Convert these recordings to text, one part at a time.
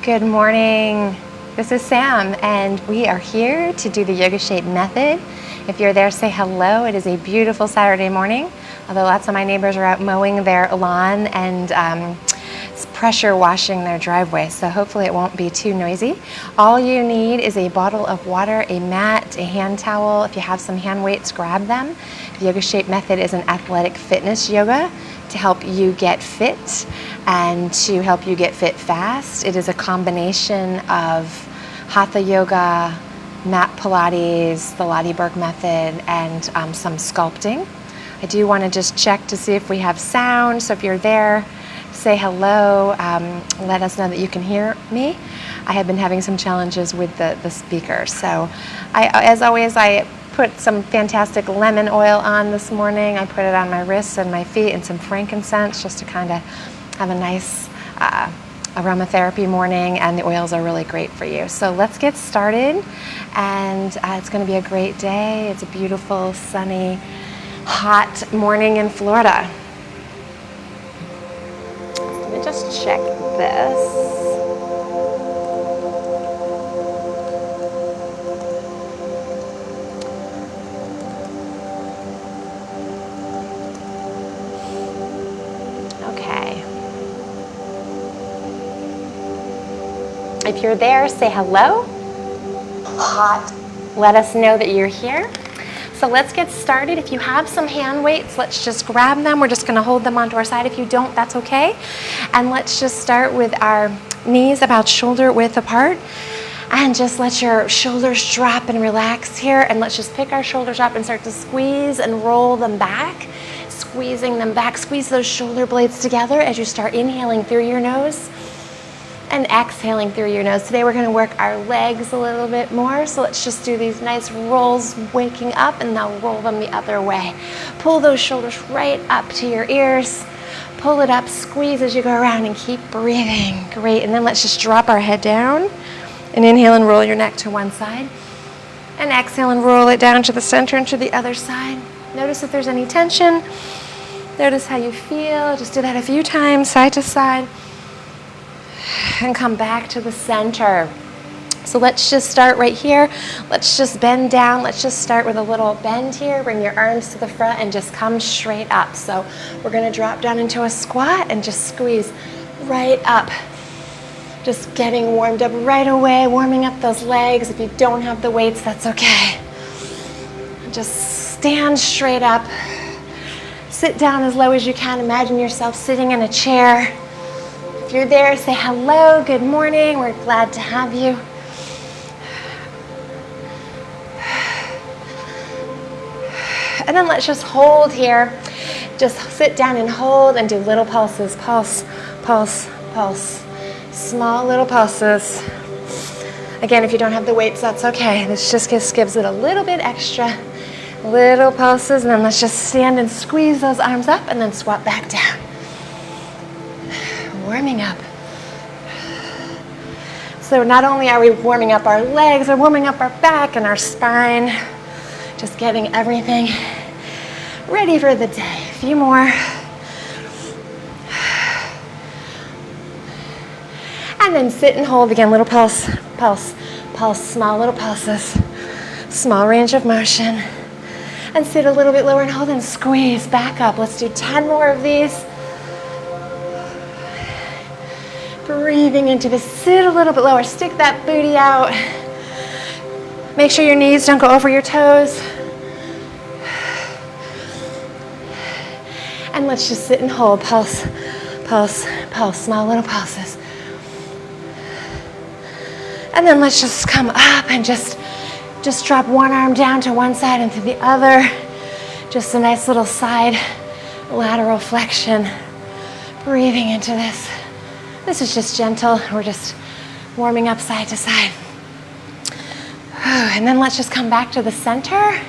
Good morning. This is Sam, and we are here to do the YogaShape method. If you're there, say hello. It is a beautiful Saturday morning, although lots of my neighbors are out mowing their lawn and pressure washing their driveway, so hopefully it won't be too noisy. All you need is a bottle of water, a mat, a hand towel. If you have some hand weights, grab them. The YogaShape method is an athletic fitness yoga to help you get fit and to help you get fit fast. It is a combination of Hatha yoga, mat Pilates, the Lottieberg method, and some sculpting. I do want to just check to see if we have sound, so if you're there, say hello, let us know that you can hear me. I have been having some challenges with the speaker, so as always, I put some fantastic lemon oil on this morning. I put it on my wrists and my feet and some frankincense just to kind of have a nice aromatherapy morning, and the oils are really great for you. So let's get started, and it's going to be a great day. It's a beautiful, sunny, hot morning in Florida. Let me just check this. If you're there, say hello. Hot. Let us know that you're here. So let's get started. If you have some hand weights, let's just grab them. We're just going to hold them onto our side. If you don't, that's okay. And let's just start with our knees about shoulder width apart. And just let your shoulders drop and relax here. And let's just pick our shoulders up and start to squeeze and roll them back. Squeezing them back. Squeeze those shoulder blades together as you start inhaling through your nose and exhaling through your nose. Today we're going to work our legs a little bit more, so let's just do these nice rolls, waking up, and now roll them the other way. Pull those shoulders right up to your ears. Pull it up, squeeze as you go around, and keep breathing. Great, and then let's just drop our head down, and inhale and roll your neck to one side, and exhale and roll it down to the center and to the other side. Notice if there's any tension. Notice how you feel. Just do that a few times, side to side. And come back to the center. So let's just start right here. Let's just bend down. Let's just start with a little bend here. Bring your arms to the front and just come straight up. So we're going to drop down into a squat and just squeeze right up. Just getting warmed up right away, warming up those legs. If you don't have the weights, that's okay. Just stand straight up. Sit down as low as you can. Imagine yourself sitting in a chair. If you're there, say hello, good morning, we're glad to have you. And then let's just hold here. Just sit down and hold and do little pulses. Pulse, pulse, pulse. Small little pulses. Again, if you don't have the weights, that's okay. This just gives it a little bit extra. Little pulses, and then let's just stand and squeeze those arms up and then squat back down. Warming up. So not only are we warming up our legs, we're warming up our back and our spine. Just getting everything ready for the day. A few more. And then sit and hold again. Little pulse, pulse, pulse, small little pulses. Small range of motion. And sit a little bit lower and hold and squeeze back up. Let's do 10 more of these. Breathing into this, sit a little bit lower, stick that booty out. Make sure your knees don't go over your toes. And let's just sit and hold, pulse, pulse, pulse, small little pulses. And then let's just come up and just drop one arm down to one side and to the other. Just a nice little side lateral flexion. Breathing into this. This is just gentle. We're just warming up side to side. And then let's just come back to the center.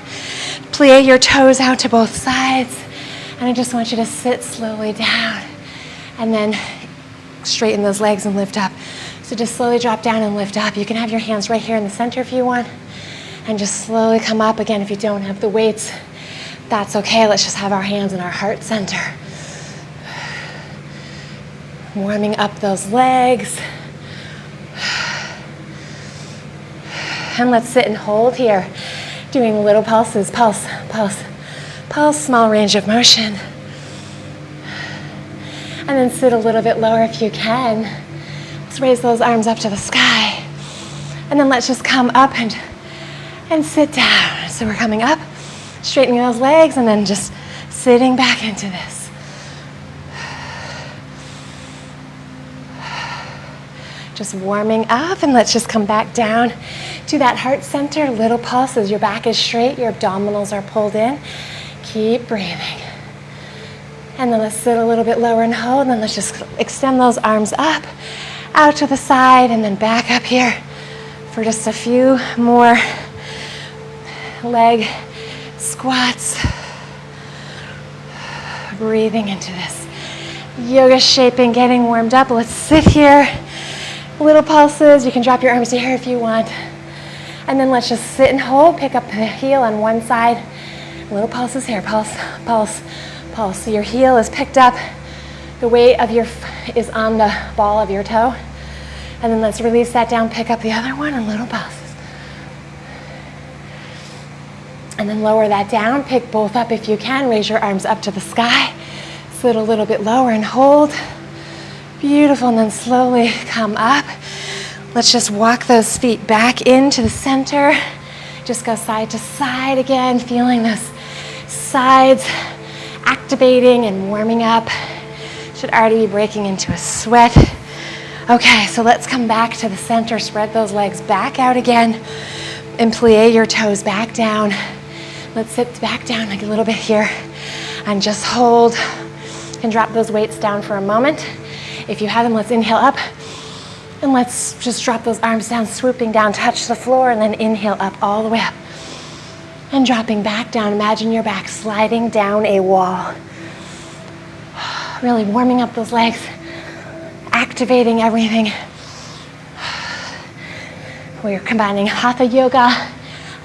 Plie your toes out to both sides. And I just want you to sit slowly down. And then straighten those legs and lift up. So just slowly drop down and lift up. You can have your hands right here in the center if you want. And just slowly come up. Again, if you don't have the weights, that's okay. Let's just have our hands in our heart center. Warming up those legs. And let's sit and hold here, doing little pulses, pulse, pulse, pulse, small range of motion. And then sit a little bit lower if you can. Let's raise those arms up to the sky. And then let's just come up and sit down. So we're coming up, straightening those legs, and then just sitting back into this. Just warming up, and let's just come back down to that heart center. Little pulses. Your back is straight, your abdominals are pulled in. Keep breathing. And then let's sit a little bit lower and hold, and then let's just extend those arms up, out to the side, and then back up here for just a few more leg squats. Breathing into this. Yoga shaping, getting warmed up. Let's sit here. Little pulses. You can drop your arms to here if you want. And then let's just sit and hold. Pick up the heel on one side. Little pulses here. Pulse, pulse, pulse. So your heel is picked up. The weight of is on the ball of your toe. And then let's release that down. Pick up the other one and little pulses. And then lower that down. Pick both up if you can. Raise your arms up to the sky. Sit a little bit lower and hold. Beautiful. And then slowly come up. Let's just walk those feet back into the center. Just go side to side again, feeling those sides activating and warming up. Should already be breaking into a sweat. Okay, so let's come back to the center. Spread those legs back out again and plie your toes back down. Let's sit back down like a little bit here and just hold and drop those weights down for a moment. If you have them, let's inhale up and let's just drop those arms down, swooping down, touch the floor, and then inhale up all the way up. And dropping back down, imagine your back sliding down a wall. Really warming up those legs, activating everything. We're combining Hatha yoga, a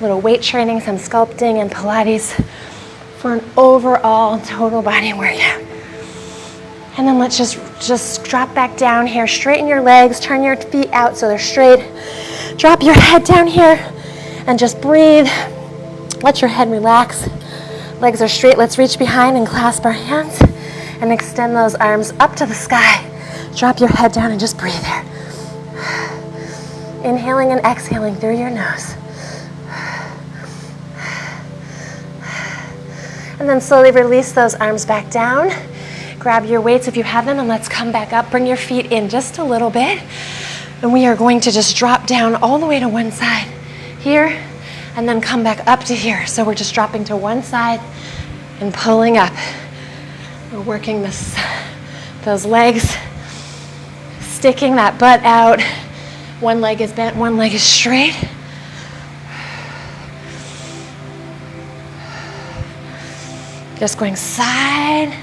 little weight training, some sculpting and Pilates for an overall total body workout. And then let's just drop back down here. Straighten your legs, turn your feet out so they're straight. Drop your head down here and just breathe. Let your head relax. Legs are straight. Let's reach behind and clasp our hands and extend those arms up to the sky. Drop your head down and just breathe there. Inhaling and exhaling through your nose. And then slowly release those arms back down. Grab your weights if you have them, and let's come back up. Bring your feet in just a little bit. And we are going to just drop down all the way to one side here, and then come back up to here. So we're just dropping to one side and pulling up. We're working those legs, sticking that butt out. One leg is bent, one leg is straight. Just going side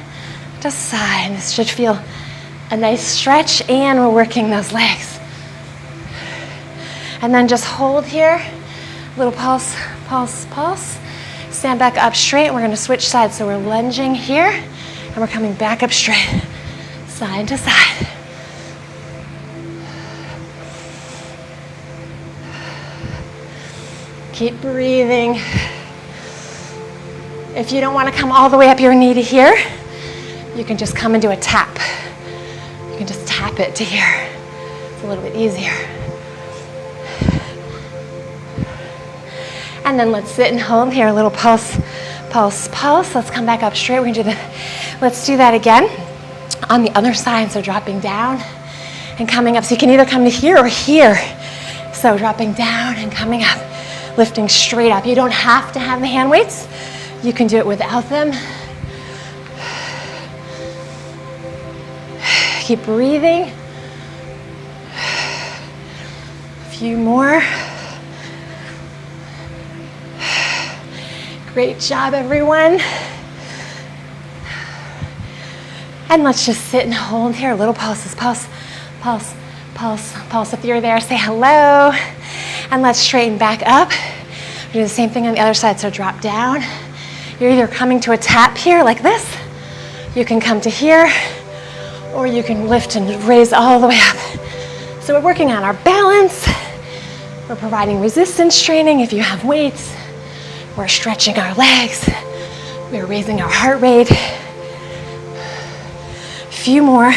to side. This should feel a nice stretch, and we're working those legs. And then just hold here. Little pulse, pulse, pulse. Stand back up straight. We're going to switch sides. So we're lunging here, and we're coming back up straight, side to side. Keep breathing. If you don't want to come all the way up your knee to here, you can just come and do a tap. You can just tap it to here. It's a little bit easier. And then let's sit and hold here. A little pulse, pulse, pulse. Let's come back up straight. We're gonna do let's do that again on the other side. So dropping down and coming up. So you can either come to here or here. So dropping down and coming up, lifting straight up. You don't have to have the hand weights. You can do it without them. Keep breathing. A few more. Great job, everyone. And let's just sit and hold here. Little pulses, pulse, pulse, pulse, pulse. If you're there, say hello. And let's straighten back up. We do the same thing on the other side. So drop down. You're either coming to a tap here like this. You can come to here, or you can lift and raise all the way up. So we're working on our balance. We're providing resistance training. If you have weights, we're stretching our legs. We're raising our heart rate. A few more.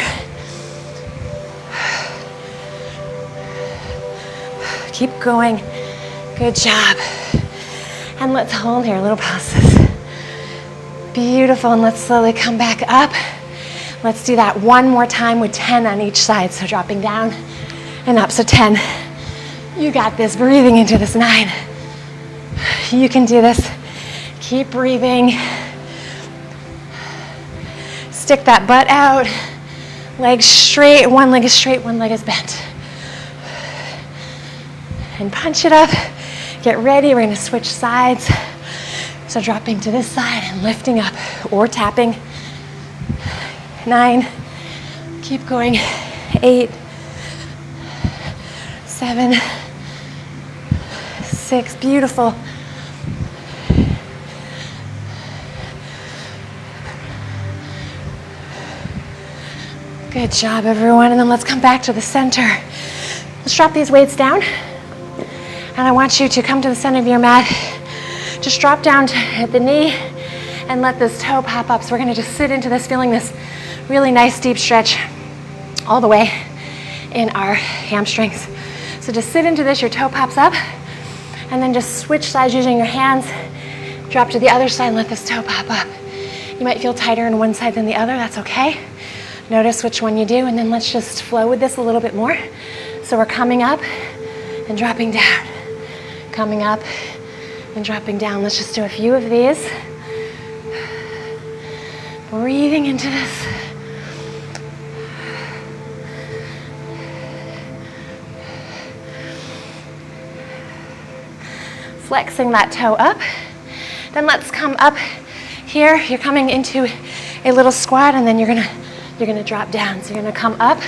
Keep going. Good job. And let's hold here, little pulses. Beautiful, and let's slowly come back up. Let's do that one more time with 10 on each side. So dropping down and up, so 10. You got this, breathing into this 9. You can do this. Keep breathing. Stick that butt out. Legs straight, one leg is straight, one leg is bent. And punch it up. Get ready, we're gonna switch sides. So dropping to this side and lifting up or tapping. 9, keep going. 8, 7, 6, beautiful. Good job, everyone. And then let's come back to the center. Let's drop these weights down. And I want you to come to the center of your mat. Just drop down at the knee and let this toe pop up. So we're gonna just sit into this, feeling this really nice deep stretch all the way in our hamstrings. So just sit into this, your toe pops up, and then just switch sides using your hands. Drop to the other side and let this toe pop up. You might feel tighter in one side than the other, that's okay. Notice which one you do, and then let's just flow with this a little bit more. So we're coming up and dropping down. Coming up and dropping down. Let's just do a few of these. Breathing into this. Flexing that toe up. Then let's come up here. You're coming into a little squat, and then you're gonna drop down. So you're gonna come up,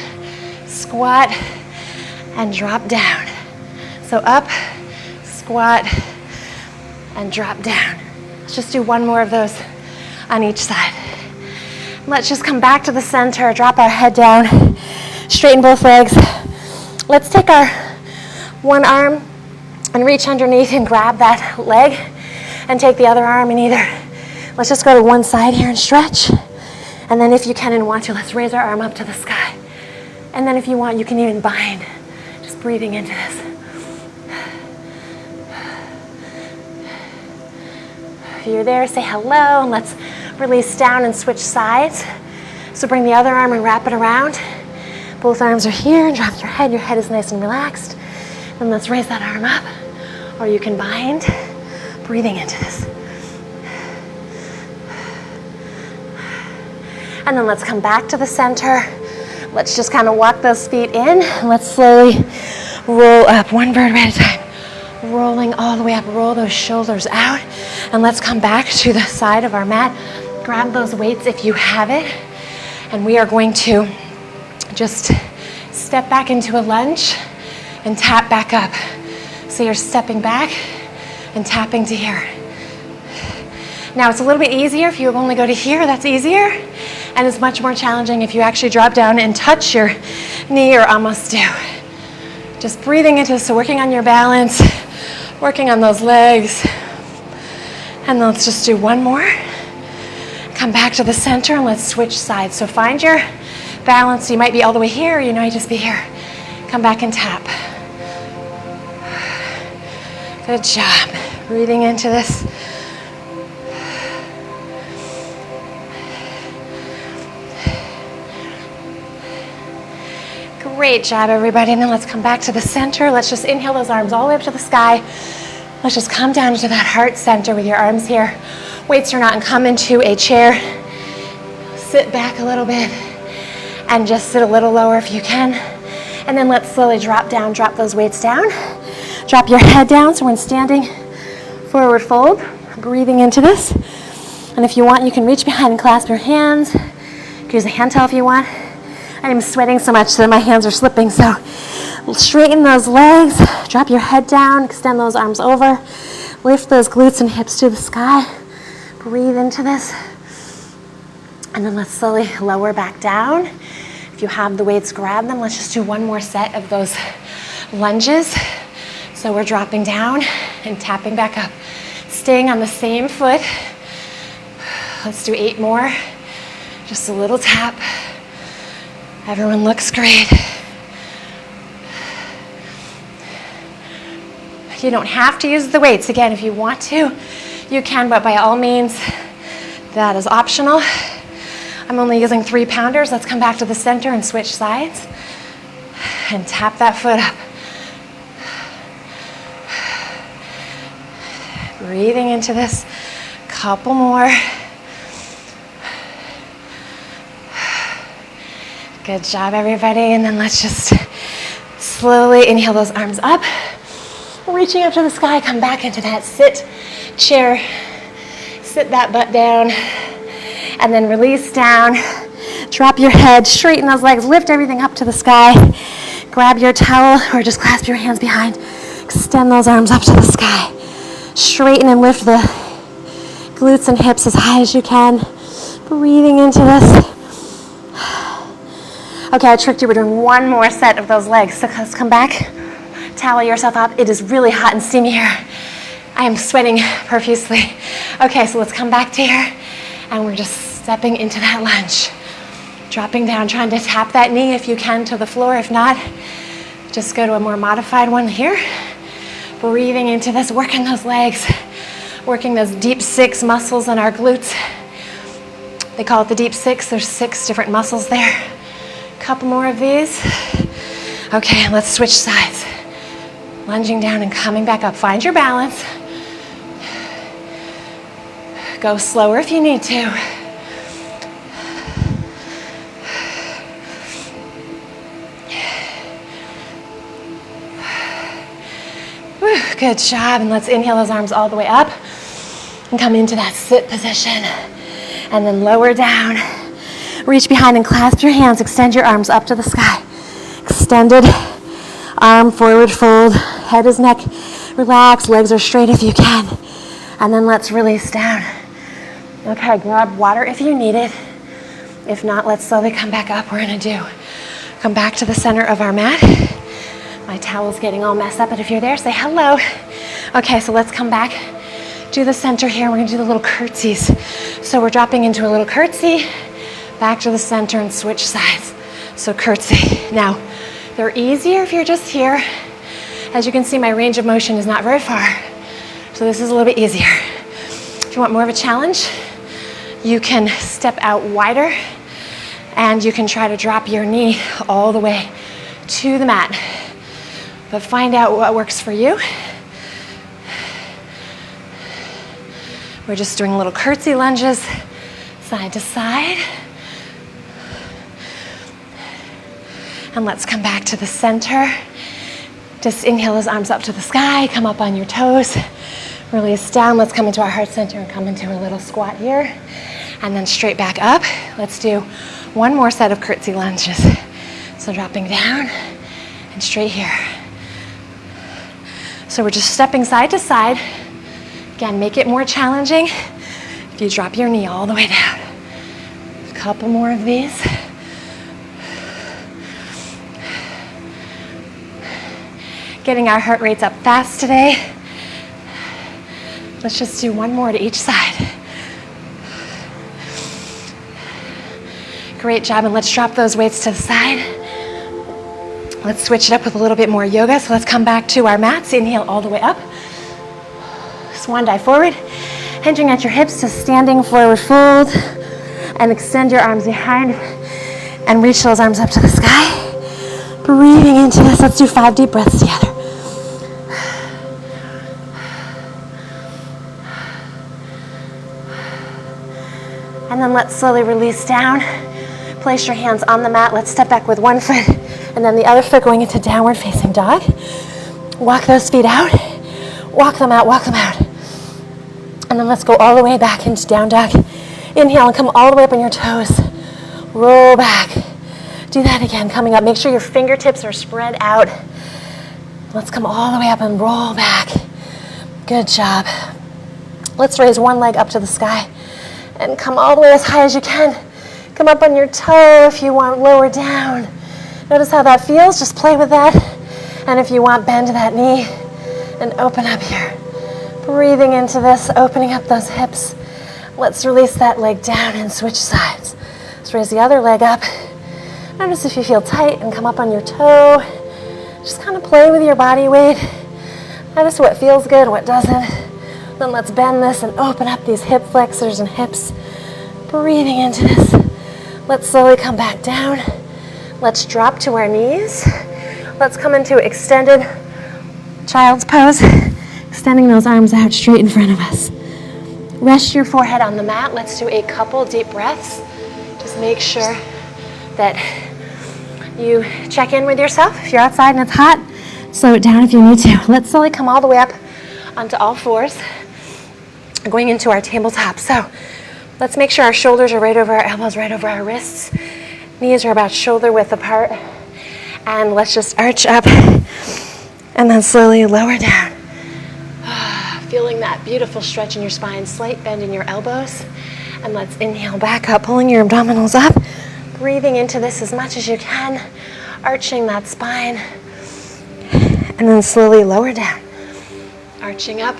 squat, and drop down. So up, squat, and drop down. Let's just do one more of those on each side. Let's just come back to the center, drop our head down, straighten both legs. Let's take our one arm and reach underneath and grab that leg, and take the other arm and either, let's just go to one side here and stretch. And then if you can and want to, let's raise our arm up to the sky. And then if you want, you can even bind, just breathing into this. If you're there, say hello, and let's release down and switch sides. So bring the other arm and wrap it around. Both arms are here, and drop your head is nice and relaxed. And let's raise that arm up, or you can bind, breathing into this. And then let's come back to the center. Let's just kind of walk those feet in, and let's slowly roll up, one vertebra at a time. Rolling all the way up, roll those shoulders out, and let's come back to the side of our mat. Grab those weights if you have it, and we are going to just step back into a lunge and tap back up. So you're stepping back and tapping to here. Now it's a little bit easier if you only go to here, that's easier, and it's much more challenging if you actually drop down and touch your knee or almost do. Just breathing into this, so working on your balance, working on those legs. And let's just do one more. Come back to the center and let's switch sides. So find your balance. You might be all the way here, or you might just be here. Come back and tap. Good job. Breathing into this. Great job, everybody. And then let's come back to the center. Let's just inhale those arms all the way up to the sky. Let's just come down into that heart center with your arms here. Weights or not, and come into a chair. Sit back a little bit and just sit a little lower if you can. And then let's slowly drop down, drop those weights down. Drop your head down, so when standing, forward fold, breathing into this. And if you want, you can reach behind and clasp your hands. You can use a hand towel if you want. I am sweating so much that my hands are slipping, so straighten those legs, drop your head down, extend those arms over, lift those glutes and hips to the sky, breathe into this, and then let's slowly lower back down. If you have the weights, grab them. Let's just do one more set of those lunges. So we're dropping down and tapping back up. Staying on the same foot. Let's do 8 more. Just a little tap. Everyone looks great. You don't have to use the weights. Again, if you want to, you can, but by all means, that is optional. I'm only using 3-pounders. Let's come back to the center and switch sides. And tap that foot up. Breathing into this. Couple more. Good job, everybody. And then let's just slowly inhale those arms up. Reaching up to the sky, come back into that sit chair. Sit that butt down. And then release down. Drop your head, straighten those legs, lift everything up to the sky. Grab your towel or just clasp your hands behind. Extend those arms up to the sky. Straighten and lift the glutes and hips as high as you can. Breathing into this. Okay, I tricked you. We're doing one more set of those legs. So let's come back. Towel yourself up. It is really hot and steamy here. I am sweating profusely. Okay, so let's come back to here. And we're just stepping into that lunge. Dropping down, trying to tap that knee if you can to the floor. If not, just go to a more modified one here. Breathing into this, working those legs, working those deep 6 muscles in our glutes. They call it the deep 6. There's 6 different muscles there. Couple more of these. Okay, let's switch sides. Lunging down and coming back up. Find your balance. Go slower if you need to. Whew, good job. And let's inhale those arms all the way up and come into that sit position. And then lower down. Reach behind and clasp your hands. Extend your arms up to the sky. Extended arm forward fold. Head is neck relaxed. Legs are straight if you can. And then let's release down. Okay, grab water if you need it. If not, let's slowly come back up. We're going to come back to the center of our mat. My towel's getting all messed up, but if you're there, say hello. Okay, so let's come back to the center here. We're going to do the little curtsies. So we're dropping into a little curtsy, back to the center and switch sides. So curtsy. Now, they're easier if you're just here. As you can see, my range of motion is not very far. So this is a little bit easier. If you want more of a challenge, you can step out wider and you can try to drop your knee all the way to the mat. But find out what works for you. We're just doing little curtsy lunges, side to side. And let's come back to the center. Just inhale those arms up to the sky, come up on your toes. Release down. Let's come into our heart center and come into a little squat here. And then straight back up. Let's do one more set of curtsy lunges. So dropping down and straight here. So we're just stepping side to side. Again, make it more challenging if you drop your knee all the way down. A couple more of these. Getting our heart rates up fast today. Let's just do one more to each side. Great job, and let's drop those weights to the side. Let's switch it up with a little bit more yoga. So let's come back to our mats. Inhale all the way up. Swan dive forward. Hinging at your hips to standing forward fold. And extend your arms behind and reach those arms up to the sky. Breathing into this. Let's do 5 deep breaths together. And then let's slowly release down. Place your hands on the mat. Let's step back with one foot and then the other foot going into downward facing dog. Walk those feet out. Walk them out, walk them out. And then let's go all the way back into down dog. Inhale and come all the way up on your toes. Roll back. Do that again, coming up. Make sure your fingertips are spread out. Let's come all the way up and roll back. Good job. Let's raise one leg up to the sky and come all the way as high as you can. Come up on your toe if you want, lower down. Notice how that feels, just play with that. And if you want, bend that knee. and open up here. Breathing into this, opening up those hips. Let's release that leg down and switch sides. Let's raise the other leg up. Notice if you feel tight and come up on your toe. Just kind of play with your body weight. Notice what feels good, what doesn't. Then let's bend this and open up these hip flexors and hips. Breathing into this. Let's slowly come back down. Let's drop to our knees. Let's come into extended child's pose. Extending those arms out straight in front of us. Rest your forehead on the mat. Let's do a couple deep breaths. Just make sure that you check in with yourself. If you're outside and it's hot, slow it down if you need to. Let's slowly come all the way up onto all fours, going into our tabletop. So let's make sure our shoulders are right over our elbows, right over our wrists. Knees are about shoulder width apart. And let's just arch up and then slowly lower down. Feeling that beautiful stretch in your spine, slight bend in your elbows. And let's inhale back up, pulling your abdominals up. Breathing into this as much as you can, arching that spine. And then slowly lower down. Arching up.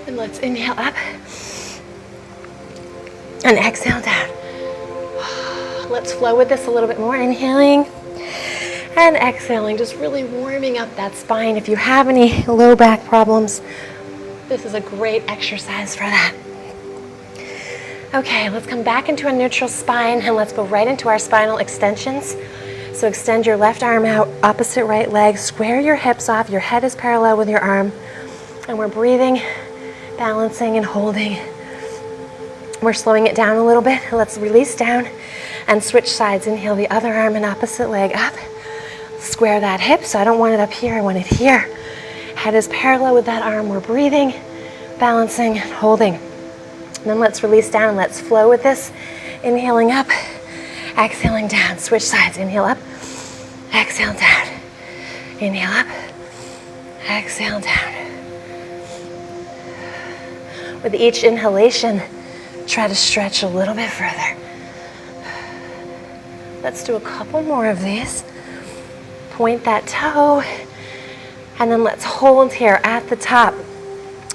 And let's inhale up. And exhale down. Let's flow with this a little bit more. Inhaling and exhaling, just really warming up that spine. If you have any low back problems, this is a great exercise for that. Okay, let's come back into a neutral spine and let's go right into our spinal extensions. So extend your left arm out, opposite right leg, square your hips off, your head is parallel with your arm, and we're breathing, balancing and holding. We're slowing it down a little bit. Let's release down and switch sides. Inhale the other arm and opposite leg up. Square that hip, so I don't want it up here, I want it here. Head is parallel with that arm. We're breathing, balancing, and holding. And then let's release down and let's flow with this. Inhaling up, exhaling down. Switch sides. Inhale up, exhale down. Inhale up, exhale down. With each inhalation, try to stretch a little bit further. Let's do a couple more of these. Point that toe, and then let's hold here at the top.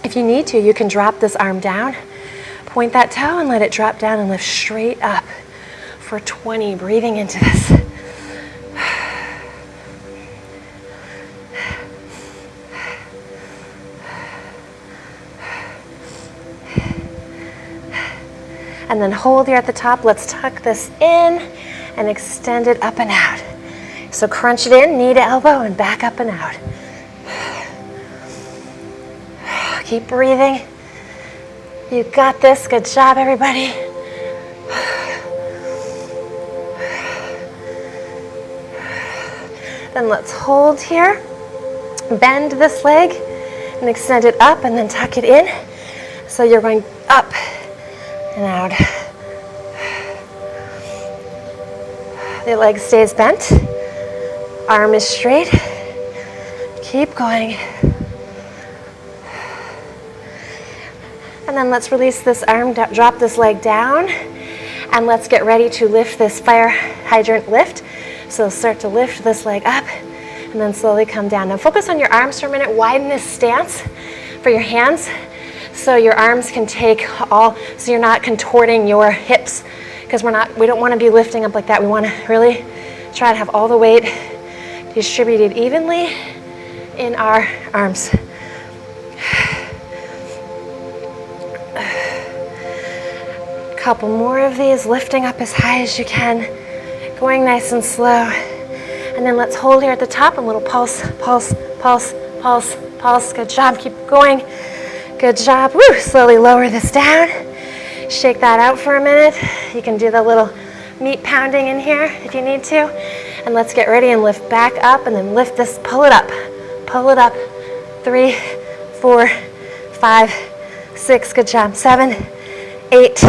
If you need to, you can drop this arm down, point that toe and let it drop down and lift straight up for 20, breathing into this. And then hold here at the top. Let's tuck this in and extend it up and out. So crunch it in, knee to elbow, and back up and out. Keep breathing. You got this. Good job, everybody. Then let's hold here. Bend this leg and extend it up and then tuck it in. So you're going up and out. The leg stays bent. Arm is straight. Keep going. And then let's release this arm, drop this leg down, and let's get ready to lift this fire hydrant lift. So start to lift this leg up and then slowly come down. Now focus on your arms for a minute. Widen this stance for your hands so your arms can take all, so you're not contorting your hips, because we don't want to be lifting up like that. We want to really try to have all the weight distributed evenly in our arms. Couple more of these, lifting up as high as you can, going nice and slow. And then let's hold here at the top, a little pulse, pulse, pulse, pulse, pulse. Good job, keep going. Good job. Woo. Slowly lower this down. Shake that out for a minute. You can do the little meat pounding in here if you need to. And let's get ready and lift back up and then lift this, pull it up. Pull it up. 3, 4, 5, 6. Good job. 7, 8,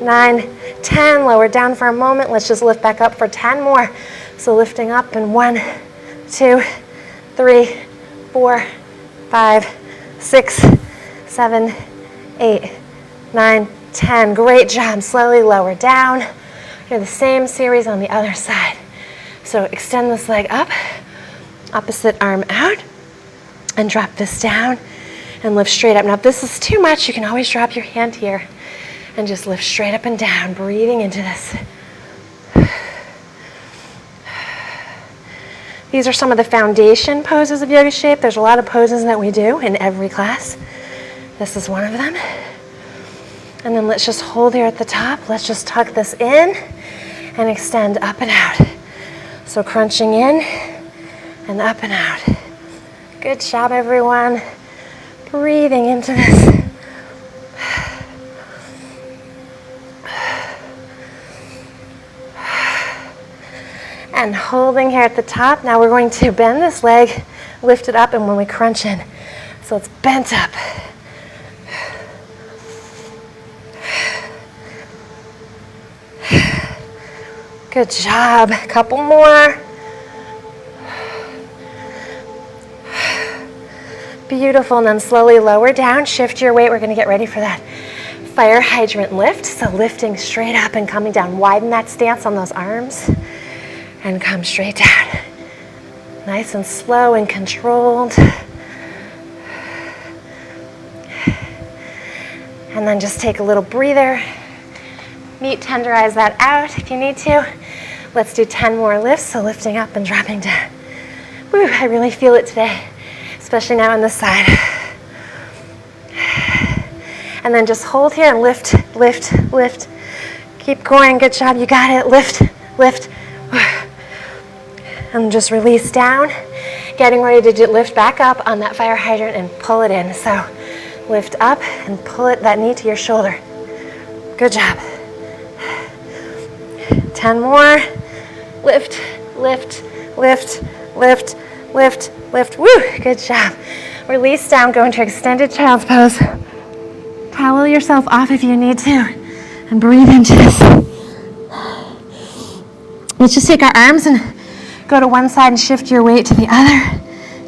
9, 10. Lower down for a moment. Let's just lift back up for 10 more. So lifting up in 1, 2, 3, 4, 5, 6, 7, 8, 9, 10. Great job. Slowly lower down. Do the same series on the other side. So extend this leg up, opposite arm out, And drop this down and lift straight up. Now if this is too much, you can always drop your hand here and just lift straight up and down, breathing into this. These are some of the foundation poses of YogaShape. There's a lot of poses that we do in every class. This is one of them. And then let's just hold here at the top. Let's just tuck this in and extend up and out. So crunching in and up and out. Good job, everyone. Breathing into this. And holding here at the top. Now we're going to bend this leg, lift it up, and when we crunch in. So it's bent up. Good job. A couple more. Beautiful. And then slowly lower down. Shift your weight. We're going to get ready for that fire hydrant lift. So lifting straight up and coming down. Widen that stance on those arms. And come straight down. Nice and slow and controlled. And then just take a little breather. Meat tenderize that out if you need to. Let's do 10 more lifts. So lifting up and dropping down. Woo, I really feel it today, especially now on this side. And then just hold here and lift, lift, lift. Keep going. Good job. You got it. Lift, lift. And just release down, getting ready to lift back up on that fire hydrant and pull it in. So lift up and pull it, that knee to your shoulder. Good job. 10 more. Lift, lift, lift, lift, lift, lift. Woo, good job. Release down, go into extended child's pose. Towel yourself off if you need to and breathe into this. Let's just take our arms and go to one side and shift your weight to the other.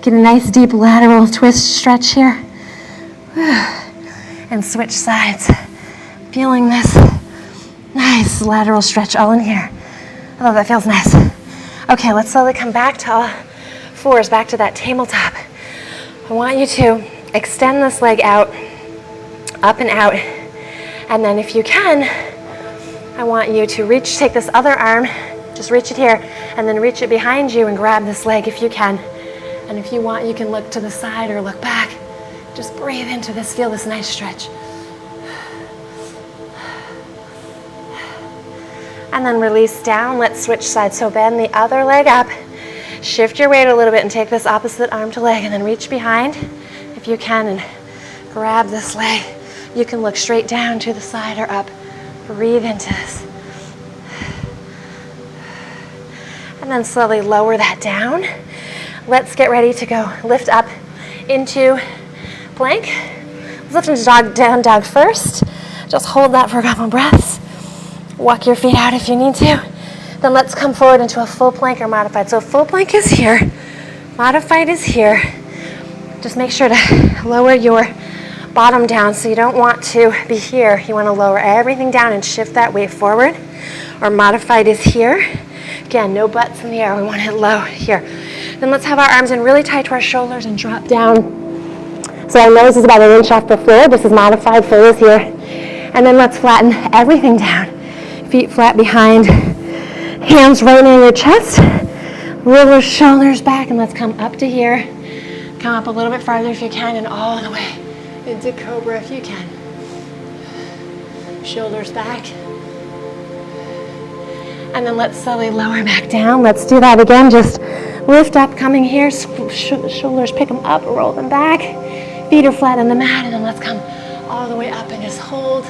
Get a nice deep lateral twist stretch here. And switch sides. Feeling this nice lateral stretch all in here. I love that, feels nice. Okay, let's slowly come back to all fours, back to that tabletop. I want you to extend this leg out, up and out. And then if you can, I want you to reach, take this other arm, just reach it here, and then reach it behind you and grab this leg if you can. And if you want, you can look to the side or look back. Just breathe into this, feel this nice stretch. And then release down, let's switch sides. So bend the other leg up, shift your weight a little bit and take this opposite arm to leg and then reach behind if you can and grab this leg. You can look straight down to the side or up. Breathe into this. And then slowly lower that down. Let's get ready to go. Lift up into plank. Let's lift into down dog first. Just hold that for a couple breaths. Walk your feet out if you need to. Then let's come forward into a full plank or modified. So full plank is here. Modified is here. Just make sure to lower your bottom down so you don't want to be here. You want to lower everything down and shift that weight forward. Or modified is here. Again, no butts in the air. We want it low here. Then let's have our arms in really tight to our shoulders and drop down. So our nose is about 1 inch off the floor. This is modified, full is here. And then let's flatten everything down. Feet flat behind. Hands right near your chest. Roll those shoulders back and let's come up to here. Come up a little bit farther if you can and all the way into cobra if you can. Shoulders back. And then let's slowly lower back down. Let's do that again. Just lift up, coming here. Shoulders, pick them up, roll them back. Feet are flat on the mat. And then let's come all the way up and just hold.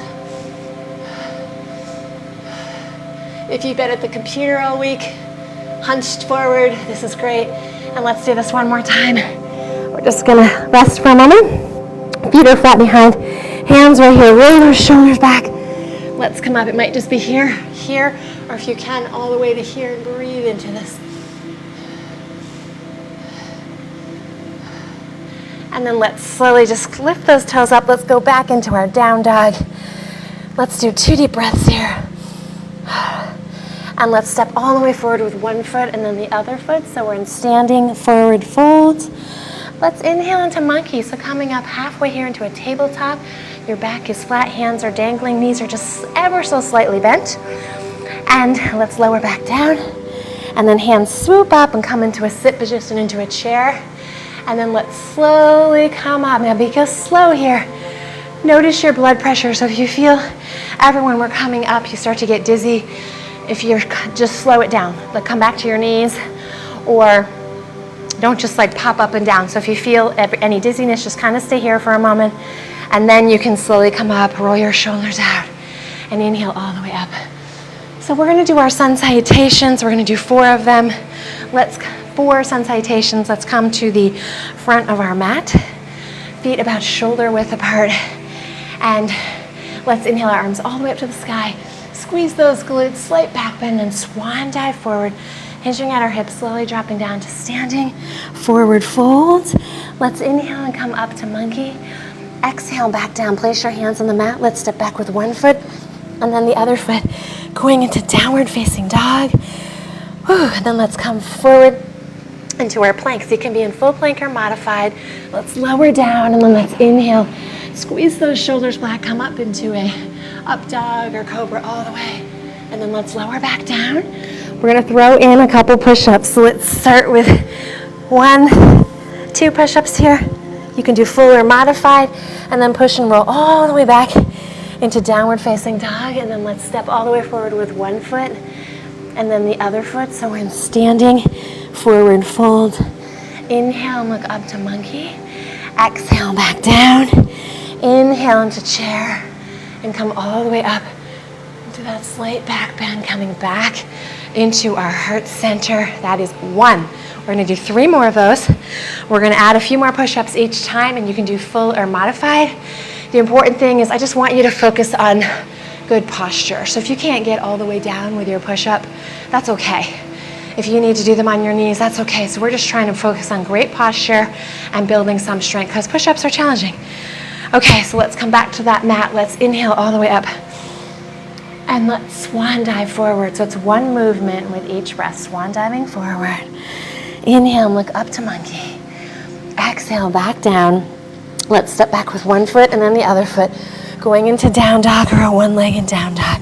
If you've been at the computer all week, hunched forward, this is great. And let's do this one more time. We're just gonna rest for a moment. Feet are flat behind. Hands right here. Roll those shoulders back. Let's come up. It might just be here, here, or if you can, all the way to here and breathe into this. And then let's slowly just lift those toes up. Let's go back into our down dog. Let's do 2 deep breaths here. And let's step all the way forward with one foot and then the other foot. So we're in standing forward fold. Let's inhale into monkey. So coming up halfway here into a tabletop. Your back is flat, hands are dangling, knees are just ever so slightly bent. And let's lower back down. And then hands swoop up and come into a sit position, into a chair. And then let's slowly come up. Now be slow here. Notice your blood pressure. So if you feel ever when we're coming up, you start to get dizzy, if you're, just slow it down. Like come back to your knees, or don't just like pop up and down. So if you feel any dizziness, just kind of stay here for a moment. And then you can slowly come up, roll your shoulders out, and inhale all the way up. So we're gonna do our sun salutations. We're gonna do 4 of them. 4 sun salutations. Let's come to the front of our mat. Feet about shoulder width apart. And let's inhale our arms all the way up to the sky. Squeeze those glutes, slight back bend, and swan dive forward. Hinging at our hips, slowly dropping down to standing forward fold. Let's inhale and come up to monkey. Exhale, back down. Place your hands on the mat. Let's step back with one foot and then the other foot, going into downward facing dog. And then let's come forward into our plank. So you can be in full plank or modified. Let's lower down and then let's inhale. Squeeze those shoulders back. Come up into a up dog or cobra all the way. And then let's lower back down. We're gonna throw in a couple push-ups. So let's start with 1, 2 push-ups here. You can do full or modified, and then push and roll all the way back into downward facing dog, and then let's step all the way forward with one foot, and then the other foot. So we're in standing forward fold. Inhale and look up to monkey. Exhale, back down. Inhale into chair, and come all the way up into that slight back bend, coming back into our heart center. That is 1. We're gonna do 3 more of those. We're gonna add a few more push-ups each time, and you can do full or modified. The important thing is I just want you to focus on good posture. So if you can't get all the way down with your push-up, that's okay. If you need to do them on your knees, that's okay. So we're just trying to focus on great posture and building some strength, because push-ups are challenging. Okay, so let's come back to that mat. Let's inhale all the way up. And let's swan dive forward. So it's 1 movement with each breath. Swan diving forward. Inhale and look up to monkey. Exhale, back down. Let's step back with 1 foot and then the other foot. Going into down dog or a 1-legged down dog.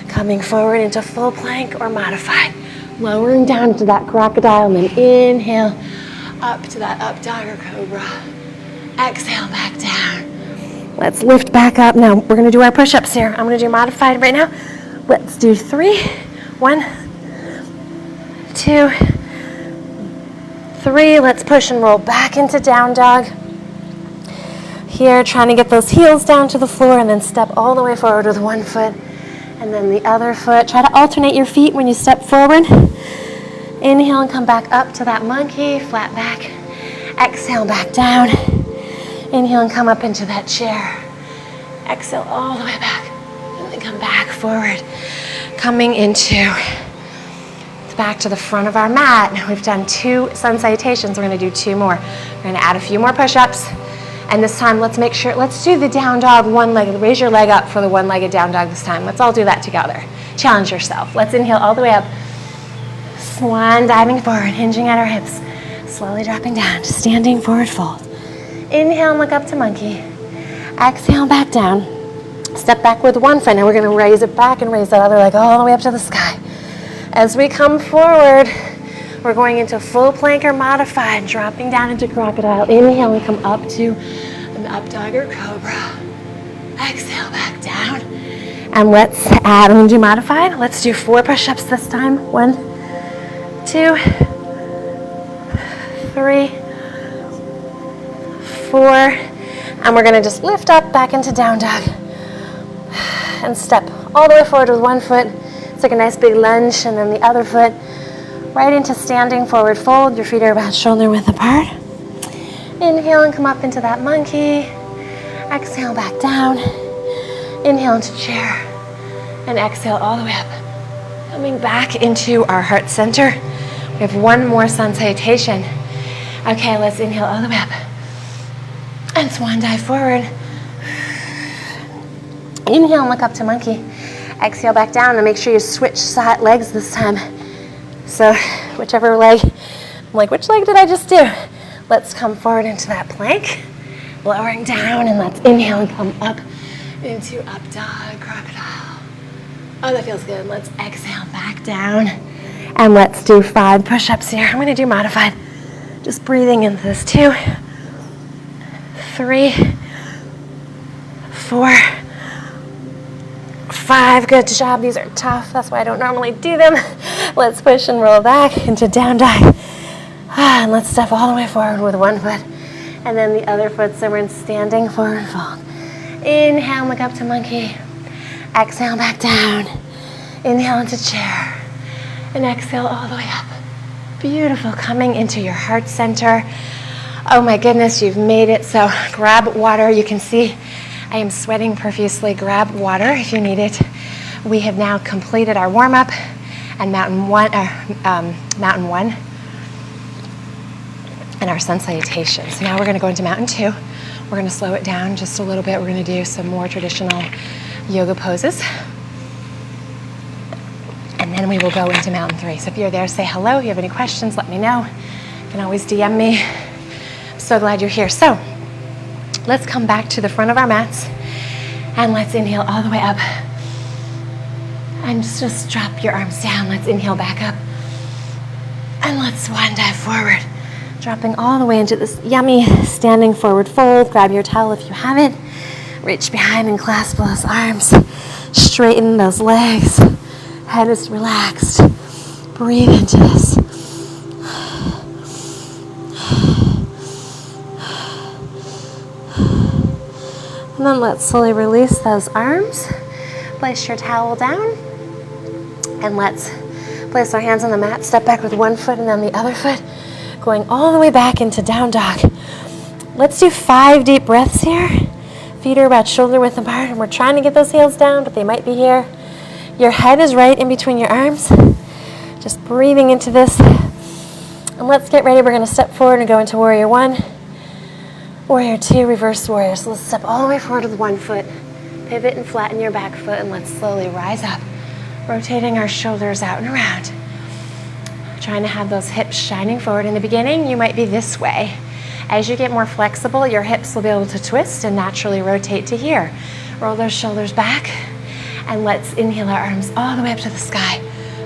Coming forward into full plank or modified. Lowering down to that crocodile and then inhale up to that up dog or cobra. Exhale, back down. Let's lift back up. Now we're gonna do our push-ups here. I'm gonna do modified right now. Let's do 3. 1, 2, 3. Let's push and roll back into down dog. Here, trying to get those heels down to the floor, and then step all the way forward with 1 foot and then the other foot. Try to alternate your feet when you step forward. Inhale and come back up to that monkey, flat back. Exhale, back down. Inhale and come up into that chair. Exhale all the way back, and then come back forward. Coming into back to the front of our mat. Now we've done 2 sun salutations. We're gonna do 2 more. We're gonna add a few more push-ups. And this time, let's do the down dog 1-legged. Raise your leg up for the 1-legged down dog this time. Let's all do that together. Challenge yourself. Let's inhale all the way up. Swan diving forward, hinging at our hips. Slowly dropping down, standing forward fold. Inhale and look up to monkey. Exhale, back down. Step back with 1 foot. Now we're gonna raise it back and raise that other leg all the way up to the sky. As we come forward, we're going into full plank or modified, dropping down into crocodile. Inhale and come up to an up dog or cobra. Exhale, back down. And let's add, I'm gonna do modified. Let's do 4 push-ups this time. 1, 2, 3, 4. And we're gonna just lift up back into down dog. And step all the way forward with 1 foot. It's like a nice big lunge, and then the other foot right into standing forward fold. Your feet are about shoulder width apart. Inhale and come up into that monkey. Exhale, back down. Inhale into chair. And exhale all the way up. Coming back into our heart center. We have 1 more sun salutation. Okay, let's inhale all the way up. And swan dive forward. Inhale and look up to monkey. Exhale back down, and make sure you switch side legs this time. So whichever leg, I'm like, which leg did I just do? Let's come forward into that plank, lowering down, and let's inhale and come up into up dog, crocodile. Oh, that feels good. Let's exhale back down, and let's do 5 push-ups here. I'm gonna do modified. Just breathing into this. 2, 3, 4, 5. Good job. These are tough. That's why I don't normally do them. Let's push and roll back into down dog. And let's step all the way forward with one foot. And then the other foot, so we're in standing forward fold. Inhale, look up to monkey. Exhale, back down. Inhale into chair. And exhale all the way up. Beautiful. Coming into your heart center. Oh my goodness, you've made it. So grab water. You can see I am sweating profusely. Grab water if you need it. We have now completed our warm-up and mountain one and our sun salutation. So now we're going to go into mountain 2. We're going to slow it down just a little bit. We're going to do some more traditional yoga poses. And then we will go into mountain 3. So if you're there, say hello. If you have any questions, let me know. You can always DM me. I'm so glad you're here. So let's come back to the front of our mats and let's inhale all the way up. And just drop your arms down. Let's inhale back up. And let's swan dive forward. Dropping all the way into this yummy standing forward fold. Grab your towel if you have it. Reach behind and clasp those arms. Straighten those legs. Head is relaxed. Breathe into this. And then let's slowly release those arms. Place your towel down. And let's place our hands on the mat. Step back with one foot and then the other foot. Going all the way back into down dog. Let's do 5 deep breaths here. Feet are about shoulder width apart, and we're trying to get those heels down, but they might be here. Your head is right in between your arms. Just breathing into this. And let's get ready. We're going to step forward and go into warrior 1, warrior 2, reverse warrior. So let's step all the way forward with one foot. Pivot and flatten your back foot, and let's slowly rise up. Rotating our shoulders out and around. Trying to have those hips shining forward. In the beginning, you might be this way. As you get more flexible, your hips will be able to twist and naturally rotate to here. Roll those shoulders back, and let's inhale our arms all the way up to the sky.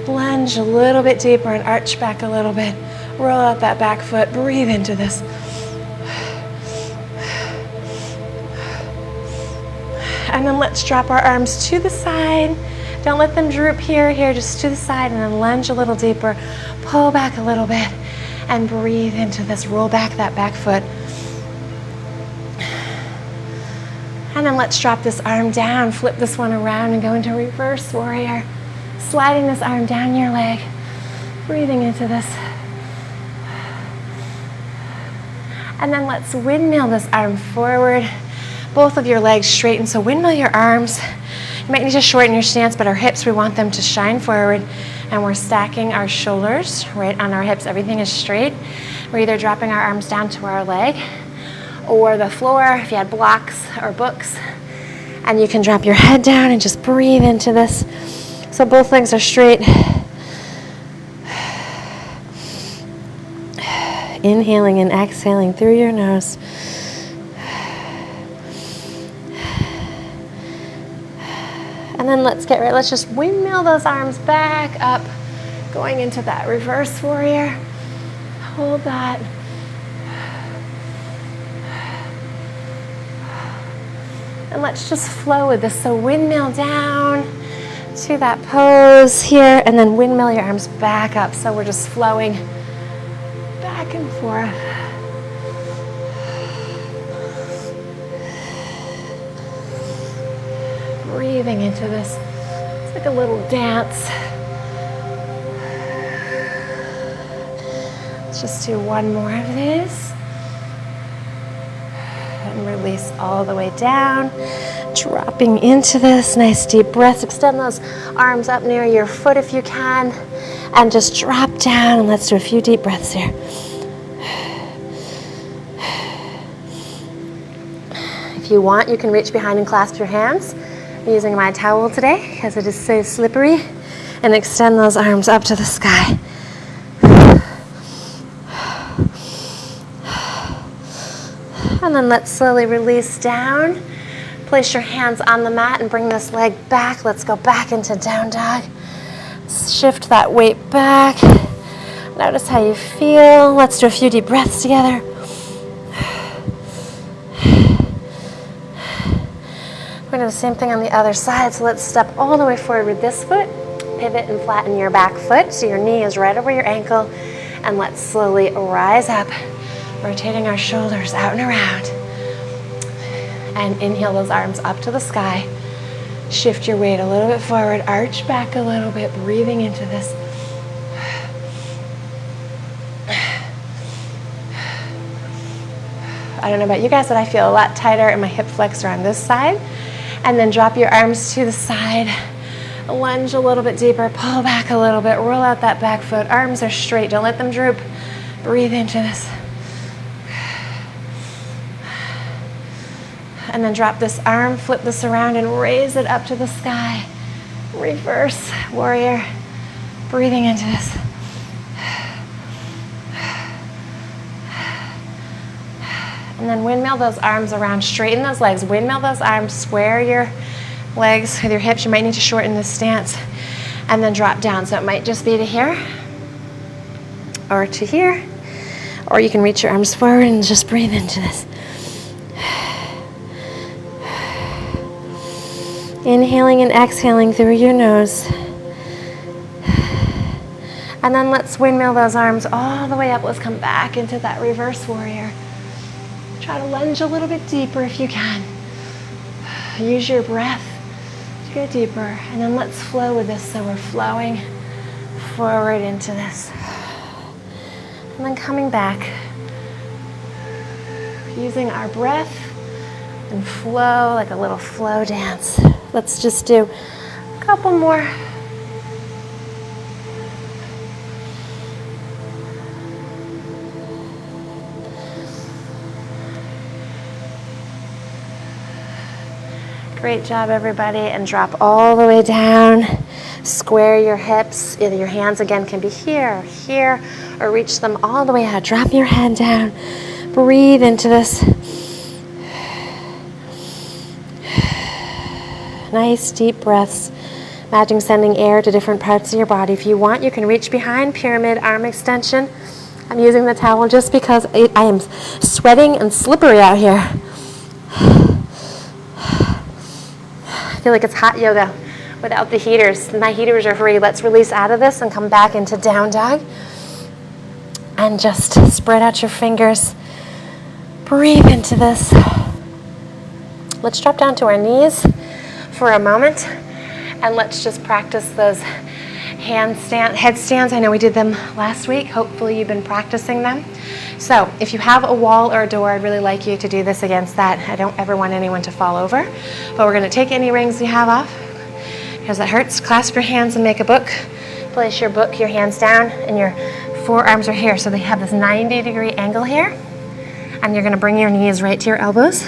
Lunge a little bit deeper and arch back a little bit. Roll out that back foot. Breathe into this. And then let's drop our arms to the side. Don't let them droop here, just to the side, and then lunge a little deeper. Pull back a little bit and breathe into this. Roll back that back foot. And then let's drop this arm down, flip this one around and go into reverse warrior. Sliding this arm down your leg. Breathing into this. And then let's windmill this arm forward. Both of your legs straighten, so windmill your arms. You might need to shorten your stance, but our hips, we want them to shine forward. And we're stacking our shoulders right on our hips. Everything is straight. We're either dropping our arms down to our leg or the floor if you had blocks or books. And you can drop your head down and just breathe into this. So both legs are straight. Inhaling and exhaling through your nose. And then let's get ready. Let's just windmill those arms back up, going into that reverse warrior. Hold that. And let's just flow with this. So windmill down to that pose here, and then windmill your arms back up. So we're just flowing back and forth. Breathing into this. It's like a little dance. Let's just do one more of these. And release all the way down. Dropping into this. Nice deep breaths. Extend those arms up near your foot if you can. And just drop down. And let's do a few deep breaths here. If you want, you can reach behind and clasp your hands. I'm using my towel today because it is so slippery. And extend those arms up to the sky. And then let's slowly release down. Place your hands on the mat and bring this leg back. Let's go back into down dog. Shift that weight back. Notice how you feel. Let's do a few deep breaths together. We're going to do the same thing on the other side. So let's step all the way forward with this foot. Pivot and flatten your back foot so your knee is right over your ankle. And let's slowly rise up, rotating our shoulders out and around. And inhale those arms up to the sky. Shift your weight a little bit forward, arch back a little bit, breathing into this. I don't know about you guys, but I feel a lot tighter in my hip flexor on this side. And then drop your arms to the side. Lunge a little bit deeper, pull back a little bit, roll out that back foot. Arms are straight, don't let them droop. Breathe into this. And then drop this arm, flip this around and raise it up to the sky. Reverse warrior. Breathing into this. And then windmill those arms around, straighten those legs, windmill those arms, square your legs with your hips. You might need to shorten this stance. And then drop down. So it might just be to here or to here. Or you can reach your arms forward and just breathe into this. Inhaling and exhaling through your nose. And then let's windmill those arms all the way up. Let's come back into that reverse warrior. Try to lunge a little bit deeper if you can. Use your breath to go deeper. And then let's flow with this. So we're flowing forward into this. And then coming back. Using our breath and flow like a little flow dance. Let's just do a couple more. Great job, everybody. And drop all the way down. Square your hips. Either your hands again can be here or here, or reach them all the way out. Drop your head down. Breathe into this. Nice deep breaths. Imagine sending air to different parts of your body. If you want, you can reach behind, pyramid arm extension. I'm using the towel just because I am sweating and slippery out here. I feel like it's hot yoga without the heaters. My heaters are free. Let's release out of this and come back into down dog. And just spread out your fingers. Breathe into this. Let's drop down to our knees for a moment. And let's just practice those headstands. I know we did them last week. Hopefully you've been practicing them. So if you have a wall or a door, I'd really like you to do this against that. I don't ever want anyone to fall over. But we're going to take any rings you have off because it hurts. Clasp your hands and make a book. Place your book, your hands down, and your forearms are here. So they have this 90-degree angle here. And you're going to bring your knees right to your elbows.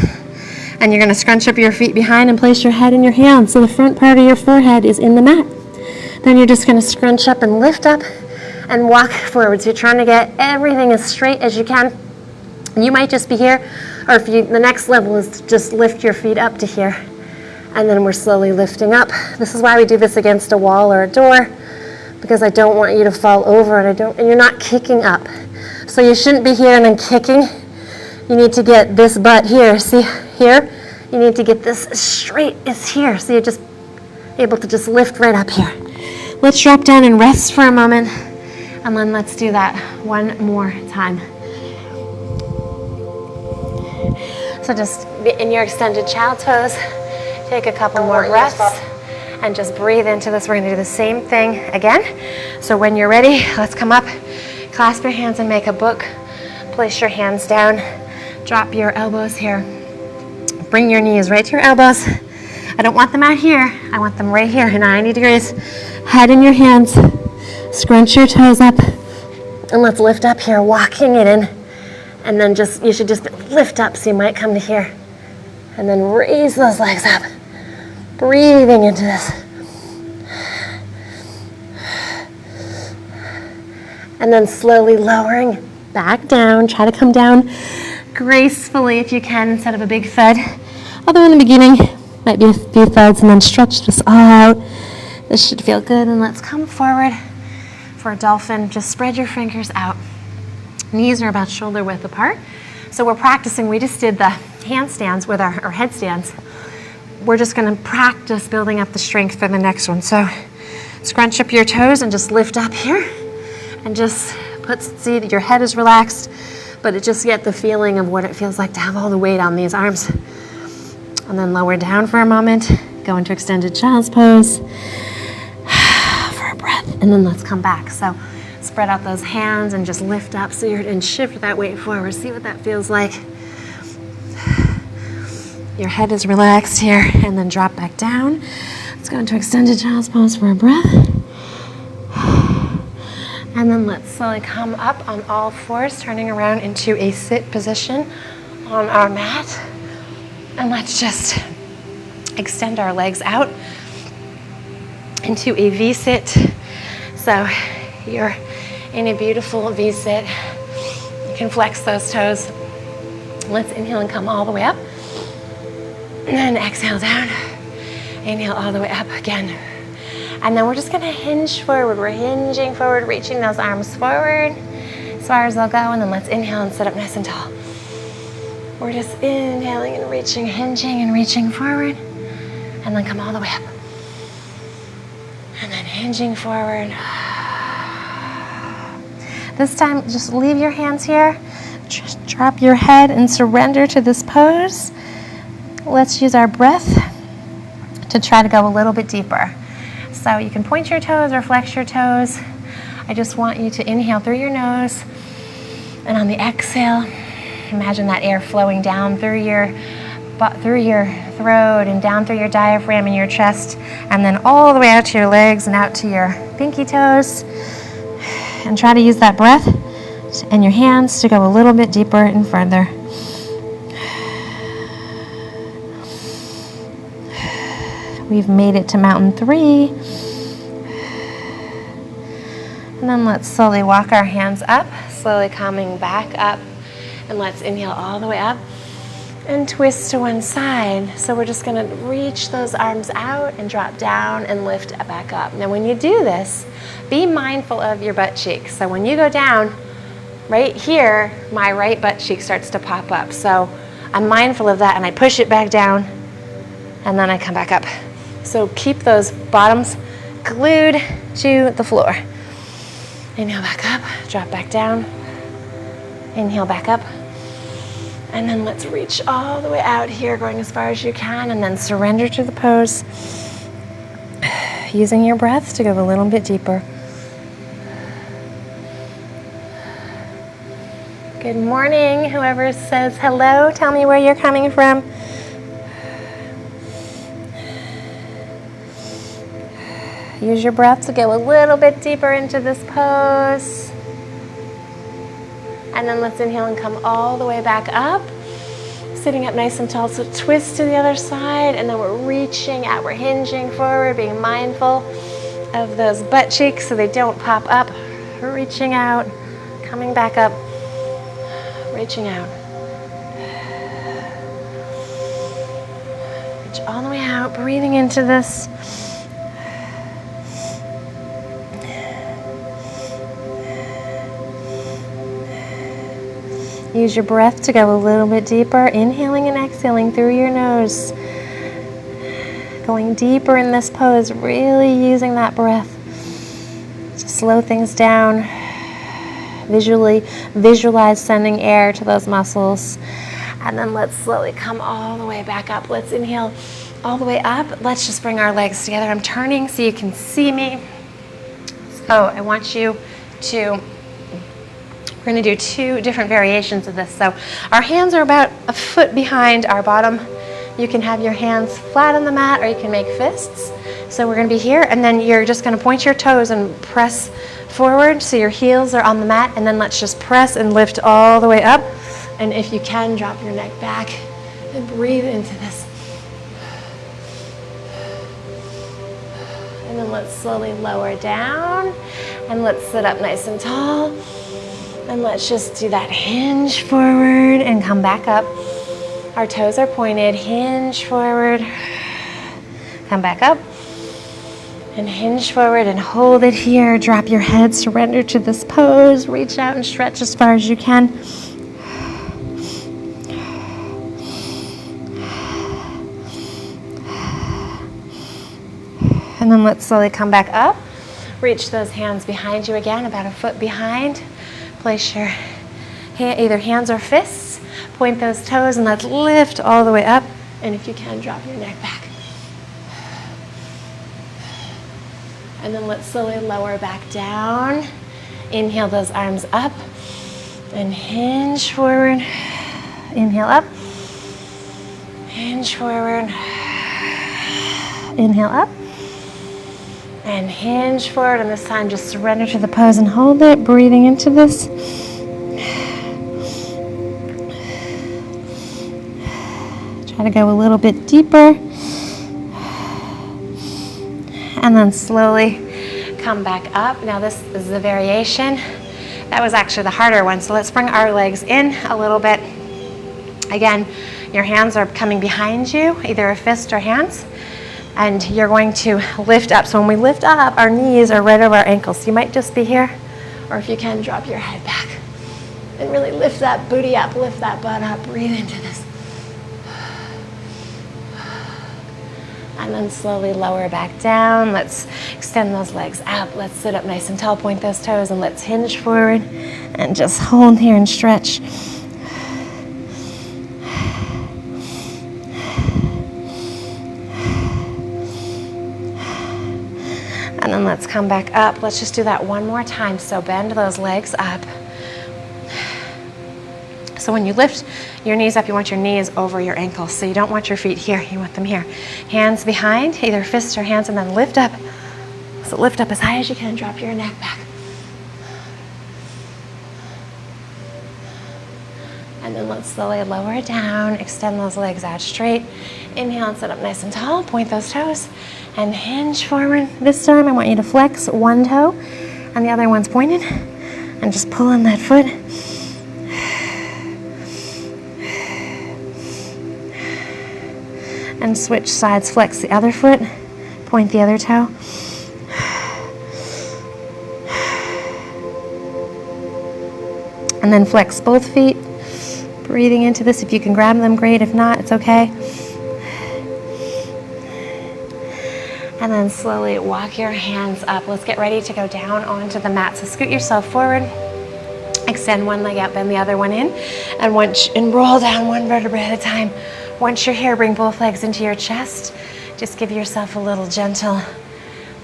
And you're going to scrunch up your feet behind and place your head in your hands. So the front part of your forehead is in the mat. Then you're just going to scrunch up and lift up and walk forward. So you're trying to get everything as straight as you can. You might just be here, or if you, the next level is to just lift your feet up to here. And then we're slowly lifting up. This is why we do this against a wall or a door, because I don't want you to fall over and you're not kicking up. So you shouldn't be here and then kicking. You need to get this butt here. See here? You need to get this as straight as here. So you're just able to just lift right up here. Let's drop down and rest for a moment. And then let's do that one more time. So just in your extended child's pose, take a couple more breaths and just breathe into this. We're going to do the same thing again. So when you're ready, let's come up, clasp your hands and make a book. Place your hands down, drop your elbows here. Bring your knees right to your elbows. I don't want them out here. I want them right here, 90 degrees. Head in your hands. Scrunch your toes up. And let's lift up here, walking it in. And then you should just lift up, so you might come to here. And then raise those legs up. Breathing into this. And then slowly lowering back down. Try to come down gracefully if you can instead of a big thud. Although in the beginning, might be a few thuds, and then stretch this all out. This should feel good. And let's come forward for a dolphin. Just spread your fingers out. Knees are about shoulder width apart. So we're practicing. We just did the handstands with our headstands. We're just going to practice building up the strength for the next one. So scrunch up your toes and just lift up here. And just see that your head is relaxed, but just get the feeling of what it feels like to have all the weight on these arms. And then lower down for a moment. Go into extended child's pose for a breath. And then let's come back. So spread out those hands and just lift up and shift that weight forward. See what that feels like. Your head is relaxed here, and then drop back down. Let's go into extended child's pose for a breath. And then let's slowly come up on all fours, turning around into a sit position on our mat. And let's just extend our legs out into a V-sit. So you're in a beautiful V-sit. You can flex those toes. Let's inhale and come all the way up. And exhale down. Inhale all the way up again. And then we're just gonna hinge forward. We're hinging forward, reaching those arms forward as far as they'll go. And then let's inhale and sit up nice and tall. We're just inhaling and reaching, hinging and reaching forward. And then come all the way up. And then hinging forward. This time, just leave your hands here. Just drop your head and surrender to this pose. Let's use our breath to try to go a little bit deeper. So you can point your toes or flex your toes. I just want you to inhale through your nose. And on the exhale, imagine that air flowing down through your throat and down through your diaphragm and your chest, and then all the way out to your legs and out to your pinky toes. And try to use that breath and your hands to go a little bit deeper and further. We've made it to mountain 3. And then let's slowly walk our hands up, slowly coming back up. And let's inhale all the way up and twist to one side. So we're just gonna reach those arms out and drop down and lift back up. Now when you do this, be mindful of your butt cheeks. So when you go down, right here, my right butt cheek starts to pop up. So I'm mindful of that and I push it back down and then I come back up. So keep those bottoms glued to the floor. Inhale back up, drop back down. Inhale back up. And then let's reach all the way out here, going as far as you can, and then surrender to the pose. Using your breath to go a little bit deeper. Good morning, whoever says hello, tell me where you're coming from. Use your breath to go a little bit deeper into this pose. And then let's inhale and come all the way back up. Sitting up nice and tall, so twist to the other side, and then we're reaching out, we're hinging forward, being mindful of those butt cheeks so they don't pop up. Reaching out, coming back up, reaching out. Reach all the way out, breathing into this. Use your breath to go a little bit deeper, inhaling and exhaling through your nose. Going deeper in this pose, really using that breath to slow things down. Visualize sending air to those muscles. And then let's slowly come all the way back up. Let's inhale all the way up. Let's just bring our legs together. I'm turning so you can see me. So I want you to... We're going to do 2 different variations of this. So our hands are about a foot behind our bottom. You can have your hands flat on the mat or you can make fists. So we're going to be here, and then you're just going to point your toes and press forward so your heels are on the mat, and then let's just press and lift all the way up. And if you can, drop your neck back and breathe into this. And then let's slowly lower down and let's sit up nice and tall. And let's just do that hinge forward and come back up. Our toes are pointed, hinge forward, come back up, and hinge forward and hold it here. Drop your head, surrender to this pose, reach out and stretch as far as you can. And then let's slowly come back up. Reach those hands behind you again, about a foot behind. Place your either hands or fists. Point those toes and let's lift all the way up. And if you can, drop your neck back. And then let's slowly lower back down. Inhale those arms up and hinge forward. Inhale up. Hinge forward. Inhale up. And hinge forward, and this time just surrender to the pose and hold it, breathing into this. Try to go a little bit deeper. And then slowly come back up. Now this is the variation. That was actually the harder one, so let's bring our legs in a little bit. Again, your hands are coming behind you, either a fist or hands. And you're going to lift up. So when we lift up, our knees are right over our ankles. So you might just be here, or if you can, drop your head back. And really lift that booty up, lift that butt up, breathe into this. And then slowly lower back down. Let's extend those legs out. Let's sit up nice and tall, point those toes, and let's hinge forward. And just hold here and stretch. And then let's come back up. Let's just do that one more time. So bend those legs up. So when you lift your knees up, you want your knees over your ankles. So you don't want your feet here, you want them here. Hands behind, either fists or hands, and then lift up. So lift up as high as you can, drop your neck back. And then let's slowly lower down, extend those legs out straight. Inhale and sit up nice and tall, point those toes, and hinge forward. This time I want you to flex one toe, and the other one's pointed, and just pull in that foot. And switch sides, flex the other foot, point the other toe. And then flex both feet. Breathing into this. If you can grab them, great. If not, it's okay. And then slowly walk your hands up. Let's get ready to go down onto the mat. So scoot yourself forward. Extend one leg out, bend the other one in. And roll down one vertebrae at a time. Once you're here, bring both legs into your chest. Just give yourself a little gentle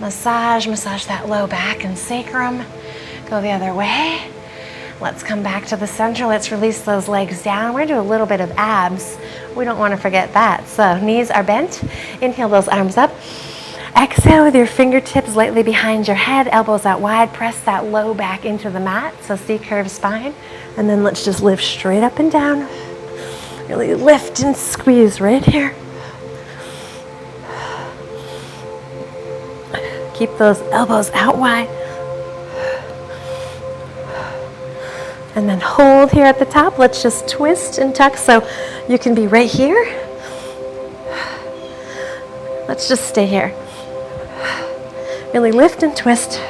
massage. Massage that low back and sacrum. Go the other way. Let's come back to the center. Let's release those legs down. We're gonna do a little bit of abs. We don't wanna forget that. So knees are bent. Inhale those arms up. Exhale with your fingertips lightly behind your head, elbows out wide. Press that low back into the mat. So C-curved spine. And then let's just lift straight up and down. Really lift and squeeze right here. Keep those elbows out wide. And then hold here at the top. Let's just twist and tuck so you can be right here. Let's just stay here. Really lift and twist.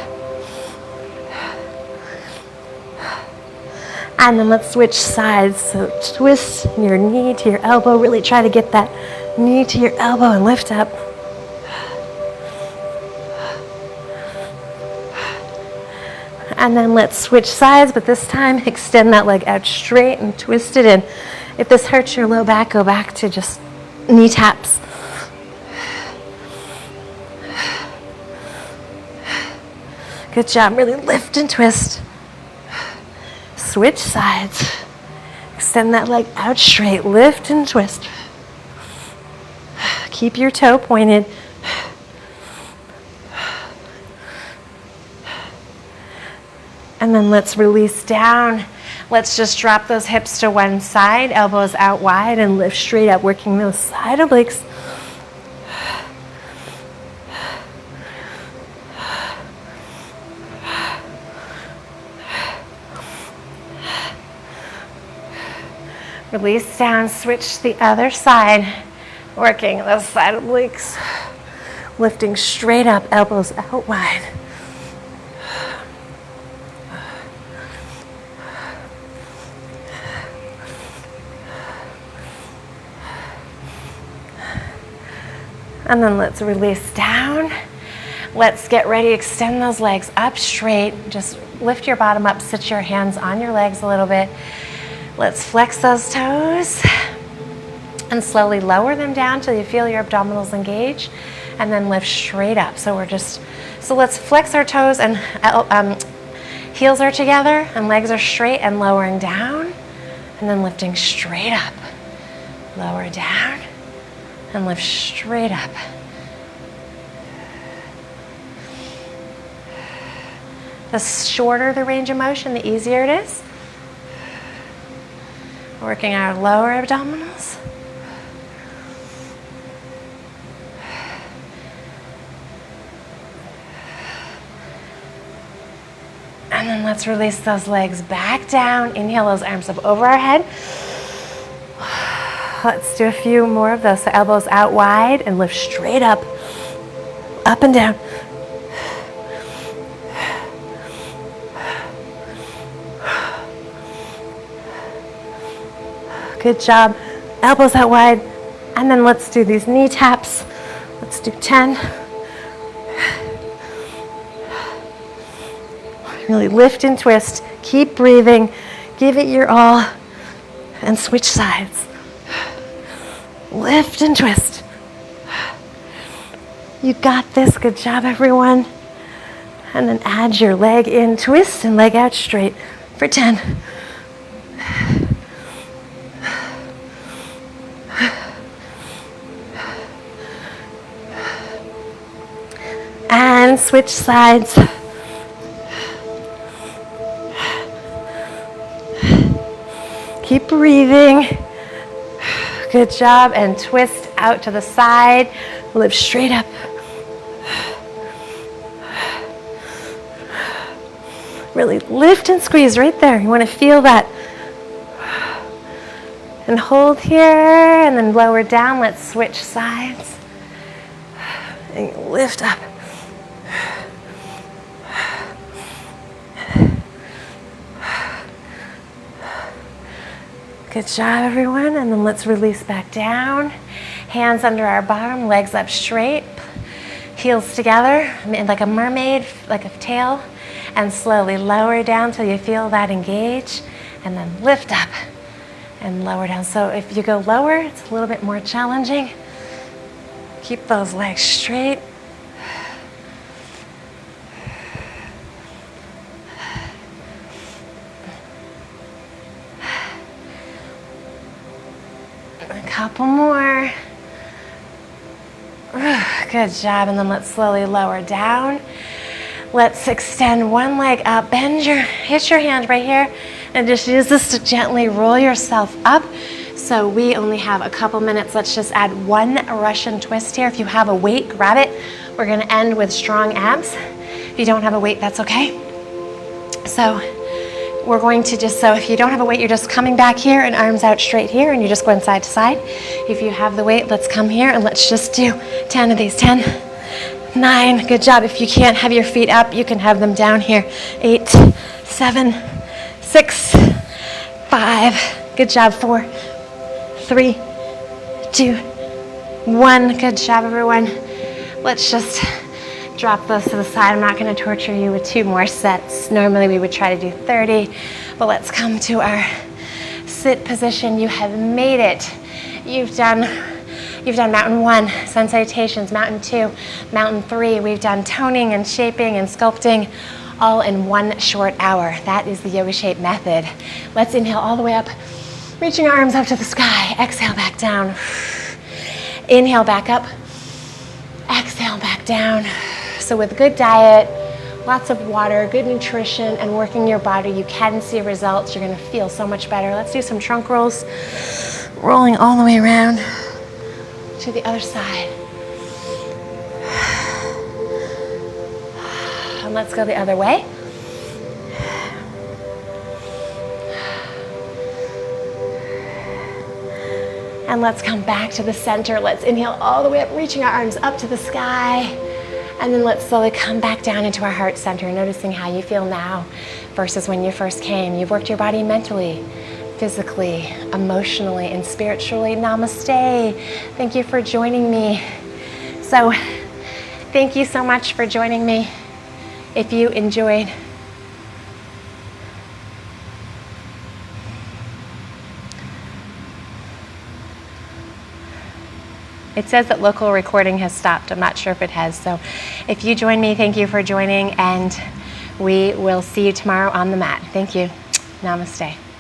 And then let's switch sides. So twist your knee to your elbow. Really try to get that knee to your elbow and lift up. And then let's switch sides, but this time extend that leg out straight and twist it in. If this hurts your low back, go back to just knee taps. Good job, really lift and twist. Switch sides. Extend that leg out straight, lift and twist. Keep your toe pointed. And then let's release down. Let's just drop those hips to one side, elbows out wide, and lift straight up, working those side obliques. Release down, switch to the other side. Working the side obliques. Lifting straight up, elbows out wide. And then let's release down. Let's get ready to extend those legs up straight. Just lift your bottom up, sit your hands on your legs a little bit. Let's flex those toes and slowly lower them down till you feel your abdominals engage, and then lift straight up. So let's flex our toes and heels are together and legs are straight and lowering down, and then lifting straight up. Lower down and lift straight up. The shorter the range of motion, the easier it is. Working our lower abdominals. And then let's release those legs back down. Inhale those arms up over our head. Let's do a few more of those. So elbows out wide and lift straight up and down. Good job. Elbows out wide. And then let's do these knee taps. Let's do 10. Really lift and twist. Keep breathing. Give it your all. And switch sides. Lift and twist. You got this. Good job, everyone. And then add your leg in, twist, and leg out straight for 10. And switch sides. Keep breathing. Good job. And twist out to the side. Lift straight up. Really lift and squeeze right there. You want to feel that. And hold here and then lower down. Let's switch sides. And lift up. Good job, everyone. And then let's release back down. Hands under our bottom, legs up straight. Heels together, like a mermaid, like a tail. And slowly lower down till you feel that engage. And then lift up and lower down. So if you go lower, it's a little bit more challenging. Keep those legs straight. A couple more. Good job. And then let's slowly lower down. Let's extend one leg up. Hit your hand right here. And just use this to gently roll yourself up. So we only have a couple minutes. Let's just add one Russian twist here. If you have a weight, grab it. We're going to end with strong abs. If you don't have a weight, that's okay. So we're going to so if you don't have a weight, you're just coming back here and arms out straight here, and you're just going side to side. If you have the weight, let's come here and let's just do 10 of these. 10, 9, good job. If you can't have your feet up, you can have them down here. 8, 7, 6, 5, good job. 4, 3, 2, 1, good job, everyone. Let's just drop those to the side. I'm not going to torture you with 2 more sets. Normally we would try to do 30, but let's come to our sit position. You have made it. You've done mountain 1, sun salutations, mountain 2, mountain 3. We've done toning and shaping and sculpting all in 1 short hour. That is the YogaShape method. Let's inhale all the way up, reaching our arms up to the sky. Exhale back down. Inhale back up. Exhale back down. So with good diet, lots of water, good nutrition, and working your body, you can see results. You're going to feel so much better. Let's do some trunk rolls, rolling all the way around to the other side. And let's go the other way. And let's come back to the center. Let's inhale all the way up, reaching our arms up to the sky. And then let's slowly come back down into our heart center, noticing how you feel now versus when you first came. You've worked your body mentally, physically, emotionally, and spiritually. Namaste. Thank you for joining me. So, thank you so much for joining me. If you enjoyed, it says that local recording has stopped. I'm not sure if it has. So if you join me, thank you for joining, and we will see you tomorrow on the mat. Thank you. Namaste.